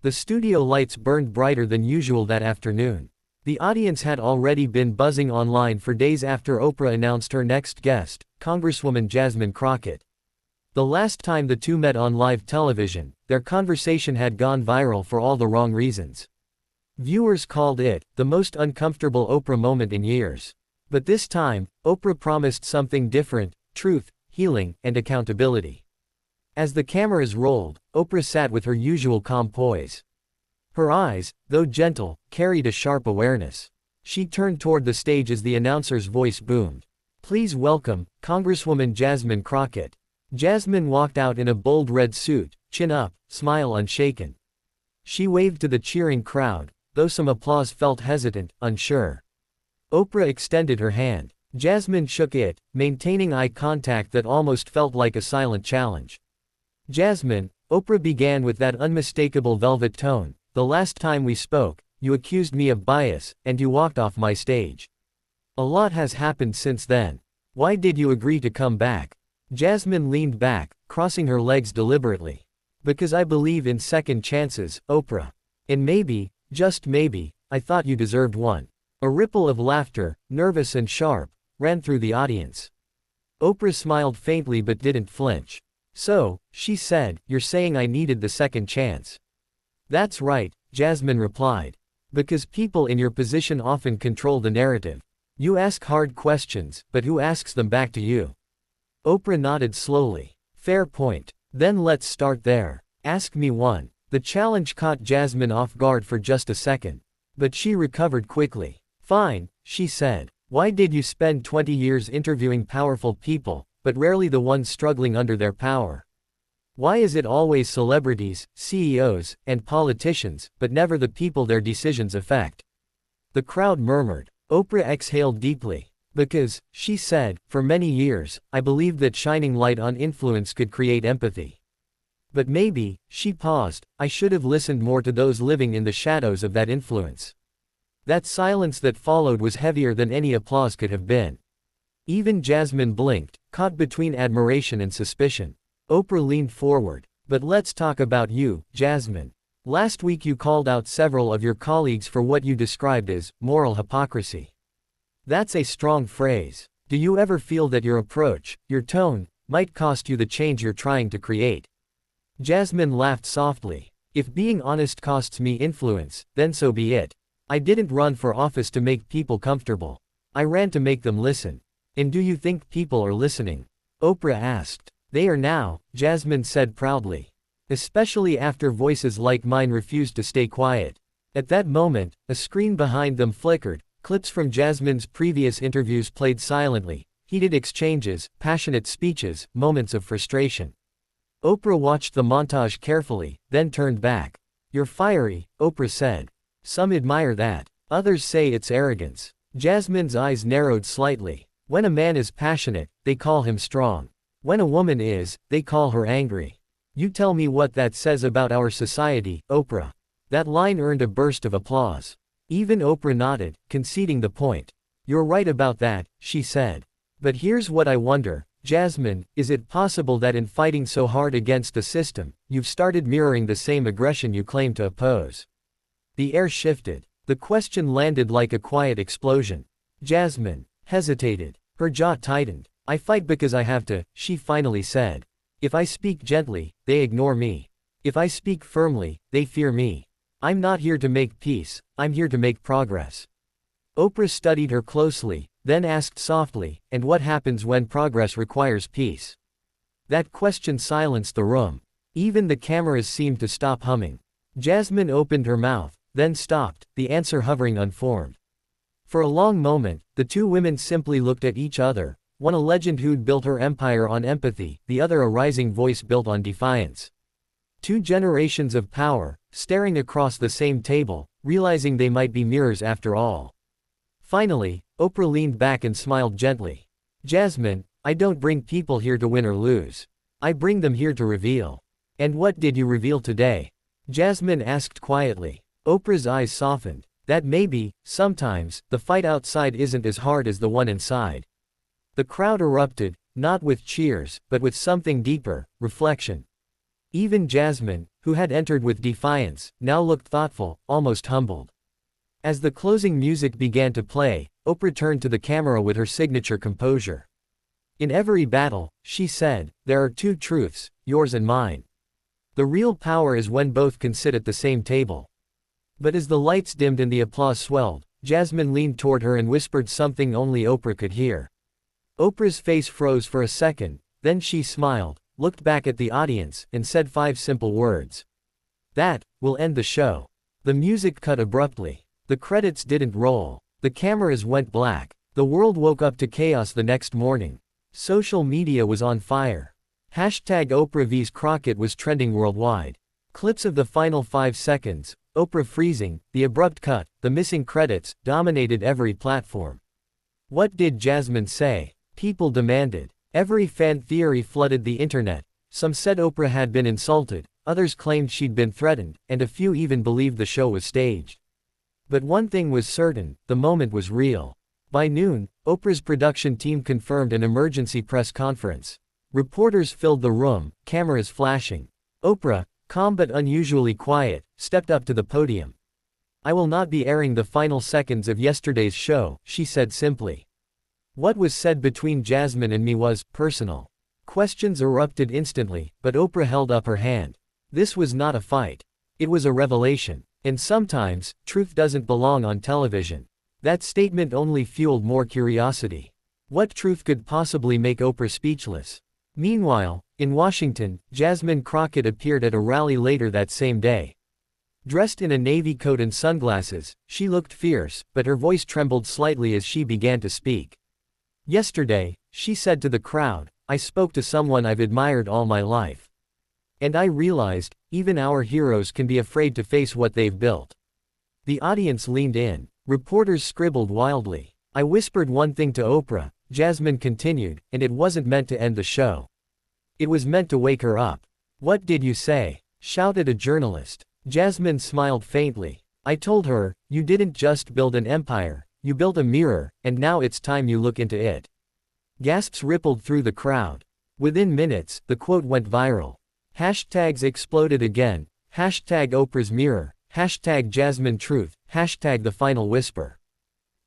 The studio lights burned brighter than usual that afternoon. The audience had already been buzzing online for days after Oprah announced her next guest, Congresswoman Jasmine Crockett. The last time the two met on live television, their conversation had gone viral for all the wrong reasons. Viewers called it the most uncomfortable Oprah moment in years. But this time, Oprah promised something different: truth, healing, and accountability. As the cameras rolled, Oprah sat with her usual calm poise. Her eyes, though gentle, carried a sharp awareness. She turned toward the stage as the announcer's voice boomed. "Please welcome, Congresswoman Jasmine Crockett." Jasmine walked out in a bold red suit, chin up, smile unshaken. She waved to the cheering crowd, though some applause felt hesitant, unsure. Oprah extended her hand. Jasmine shook it, maintaining eye contact that almost felt like a silent challenge. "Jasmine," Oprah began with that unmistakable velvet tone, "the last time we spoke, you accused me of bias, and you walked off my stage. A lot has happened since then. Why did you agree to come back?" Jasmine leaned back, crossing her legs deliberately. "Because I believe in second chances, Oprah. And maybe, just maybe, I thought you deserved one." A ripple of laughter, nervous and sharp, ran through the audience. Oprah smiled faintly but didn't flinch. "So," she said, "you're saying I needed the second chance." "That's right," Jasmine replied. "Because people in your position often control the narrative. You ask hard questions, but who asks them back to you?" Oprah nodded slowly. "Fair point. Then let's start there. Ask me one." The challenge caught Jasmine off guard for just a second. But she recovered quickly. "Fine," she said. "Why did you spend 20 years interviewing powerful people, but rarely the ones struggling under their power? Why is it always celebrities, CEOs, and politicians, but never the people their decisions affect?" The crowd murmured. Oprah exhaled deeply. "Because," she said, "for many years, I believed that shining light on influence could create empathy. But maybe," she paused, "I should have listened more to those living in the shadows of that influence." That silence that followed was heavier than any applause could have been. Even Jasmine blinked, caught between admiration and suspicion. Oprah leaned forward. "But let's talk about you, Jasmine. Last week you called out several of your colleagues for what you described as moral hypocrisy. That's a strong phrase. Do you ever feel that your approach, your tone, might cost you the change you're trying to create?" Jasmine laughed softly. "If being honest costs me influence, then so be it. I didn't run for office to make people comfortable. I ran to make them listen." "And do you think people are listening?" Oprah asked. "They are now," Jasmine said proudly. "Especially after voices like mine refused to stay quiet." At that moment, a screen behind them flickered. Clips from Jasmine's previous interviews played silently, heated exchanges, passionate speeches, moments of frustration. Oprah watched the montage carefully, then turned back. "You're fiery," Oprah said. "Some admire that. Others say it's arrogance." Jasmine's eyes narrowed slightly. "When a man is passionate, they call him strong. When a woman is, they call her angry. You tell me what that says about our society, Oprah." That line earned a burst of applause. Even Oprah nodded, conceding the point. "You're right about that," she said. "But here's what I wonder, Jasmine, is it possible that in fighting so hard against the system, you've started mirroring the same aggression you claim to oppose?" The air shifted. The question landed like a quiet explosion. Jasmine hesitated. Her jaw tightened. "I fight because I have to," she finally said. "If I speak gently, they ignore me. If I speak firmly, they fear me. I'm not here to make peace, I'm here to make progress." Oprah studied her closely, then asked softly, "And what happens when progress requires peace?" That question silenced the room. Even the cameras seemed to stop humming. Jasmine opened her mouth, then stopped, the answer hovering unformed. For a long moment, the two women simply looked at each other, one a legend who'd built her empire on empathy, the other a rising voice built on defiance. Two generations of power, staring across the same table, realizing they might be mirrors after all. Finally, Oprah leaned back and smiled gently. "Jasmine, I don't bring people here to win or lose. I bring them here to reveal." "And what did you reveal today?" Jasmine asked quietly. Oprah's eyes softened. "That maybe, sometimes, the fight outside isn't as hard as the one inside." The crowd erupted, not with cheers, but with something deeper, reflection. Even Jasmine, who had entered with defiance, now looked thoughtful, almost humbled. As the closing music began to play, Oprah turned to the camera with her signature composure. "In every battle," she said, "there are two truths, yours and mine. The real power is when both can sit at the same table." But as the lights dimmed and the applause swelled, Jasmine leaned toward her and whispered something only Oprah could hear. Oprah's face froze for a second, then she smiled, looked back at the audience, and said 5 simple words. "That will end the show." The music cut abruptly. The credits didn't roll. The cameras went black. The world woke up to chaos the next morning. Social media was on fire. Hashtag Oprah vs Crockett was trending worldwide. Clips of the final 5 seconds, Oprah freezing, the abrupt cut, the missing credits, dominated every platform. What did Jasmine say? People demanded. Every fan theory flooded the internet. Some said Oprah had been insulted, others claimed she'd been threatened, and a few even believed the show was staged. But one thing was certain, the moment was real. By noon, Oprah's production team confirmed an emergency press conference. Reporters filled the room, cameras flashing. Oprah, calm but unusually quiet, stepped up to the podium. "I will not be airing the final seconds of yesterday's show," she said simply. What was said between Jasmine and me was personal. Questions erupted instantly, but Oprah held up her hand. This was not a fight. It was a revelation. And sometimes, truth doesn't belong on television. That statement only fueled more curiosity. What truth could possibly make Oprah speechless? Meanwhile, in Washington, Jasmine Crockett appeared at a rally later that same day. Dressed in a navy coat and sunglasses, she looked fierce, but her voice trembled slightly as she began to speak. "Yesterday," she said to the crowd, "I spoke to someone I've admired all my life. And I realized, even our heroes can be afraid to face what they've built." The audience leaned in. Reporters scribbled wildly. "I whispered one thing to Oprah," Jasmine continued, "and it wasn't meant to end the show. It was meant to wake her up." "What did you say?" shouted a journalist. Jasmine smiled faintly. "I told her, you didn't just build an empire, you built a mirror, and now it's time you look into it." Gasps rippled through the crowd. Within minutes, the quote went viral. Hashtags exploded again. Hashtag Oprah's mirror. Hashtag Jasmine truth. Hashtag the final whisper.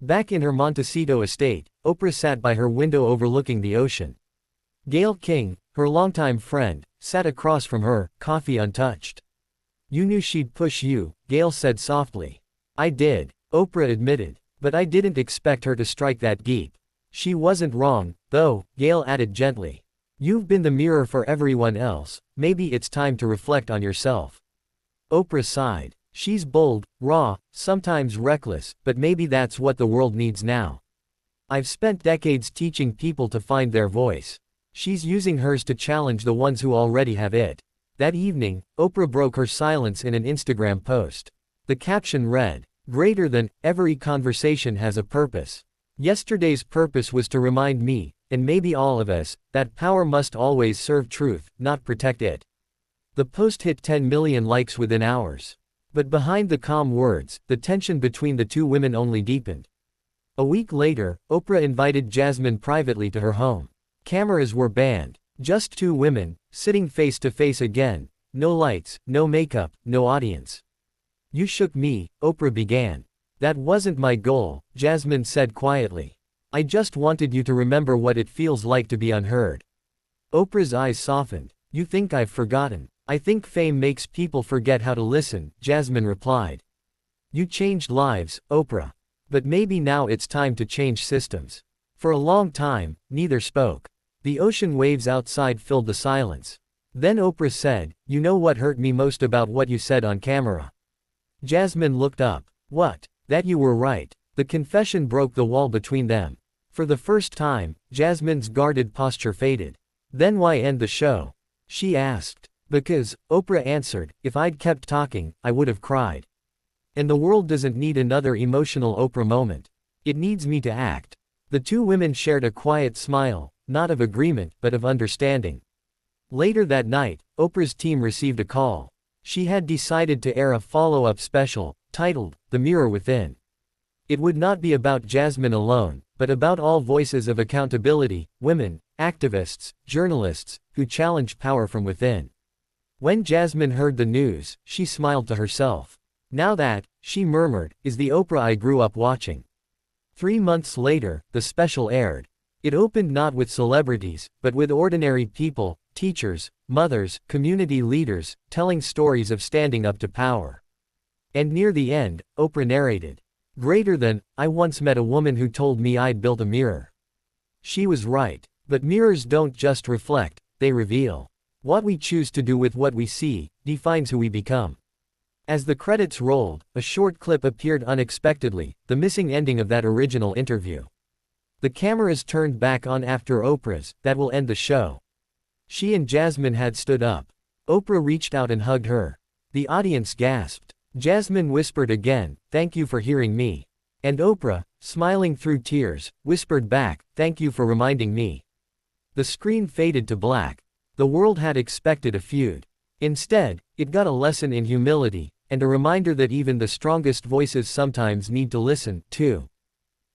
Back in her Montecito estate, Oprah sat by her window overlooking the ocean. Gayle King, her longtime friend, sat across from her, coffee untouched. "You knew she'd push you," Gayle said softly. "I did," Oprah admitted, "but I didn't expect her to strike that deep." "She wasn't wrong, though," Gayle added gently. "You've been the mirror for everyone else, maybe it's time to reflect on yourself." Oprah sighed. "She's bold, raw, sometimes reckless, but maybe that's what the world needs now. I've spent decades teaching people to find their voice. She's using hers to challenge the ones who already have it." That evening, Oprah broke her silence in an Instagram post. The caption read, "Greater than, every conversation has a purpose. Yesterday's purpose was to remind me, and maybe all of us, that power must always serve truth, not protect it." The post hit 10 million likes within hours. But behind the calm words, the tension between the two women only deepened. A week later, Oprah invited Jasmine privately to her home. Cameras were banned. Just two women, sitting face to face again. No lights, no makeup, no audience. "You shook me," Oprah began. "That wasn't my goal," Jasmine said quietly. "I just wanted you to remember what it feels like to be unheard." Oprah's eyes softened. "You think I've forgotten? I think fame makes people forget how to listen," Jasmine replied. "You changed lives, Oprah. But maybe now it's time to change systems." For a long time, neither spoke. The ocean waves outside filled the silence. Then Oprah said, "You know what hurt me most about what you said on camera?" Jasmine looked up. "What?" "That you were right." The confession broke the wall between them. For the first time, Jasmine's guarded posture faded. "Then why end the show?" she asked. "Because," Oprah answered, "if I'd kept talking, I would have cried. And the world doesn't need another emotional Oprah moment. It needs me to act." The two women shared a quiet smile, not of agreement, but of understanding. Later that night, Oprah's team received a call. She had decided to air a follow-up special, titled, "The Mirror Within." It would not be about Jasmine alone, but about all voices of accountability, women, activists, journalists, who challenge power from within. When Jasmine heard the news, she smiled to herself. Now that, she murmured, is the Oprah I grew up watching. 3 months later, the special aired. It opened not with celebrities, but with ordinary people, teachers, mothers, community leaders, telling stories of standing up to power. And near the end, Oprah narrated, "Greater than, I once met a woman who told me I'd built a mirror. She was right. But mirrors don't just reflect, they reveal. What we choose to do with what we see, defines who we become." As the credits rolled, a short clip appeared unexpectedly, the missing ending of that original interview. The cameras turned back on after Oprah's, "That will end the show." She and Jasmine had stood up. Oprah reached out and hugged her. The audience gasped. Jasmine whispered again, "Thank you for hearing me." And Oprah, smiling through tears, whispered back, "Thank you for reminding me." The screen faded to black. The world had expected a feud. Instead, it got a lesson in humility, and a reminder that even the strongest voices sometimes need to listen, too.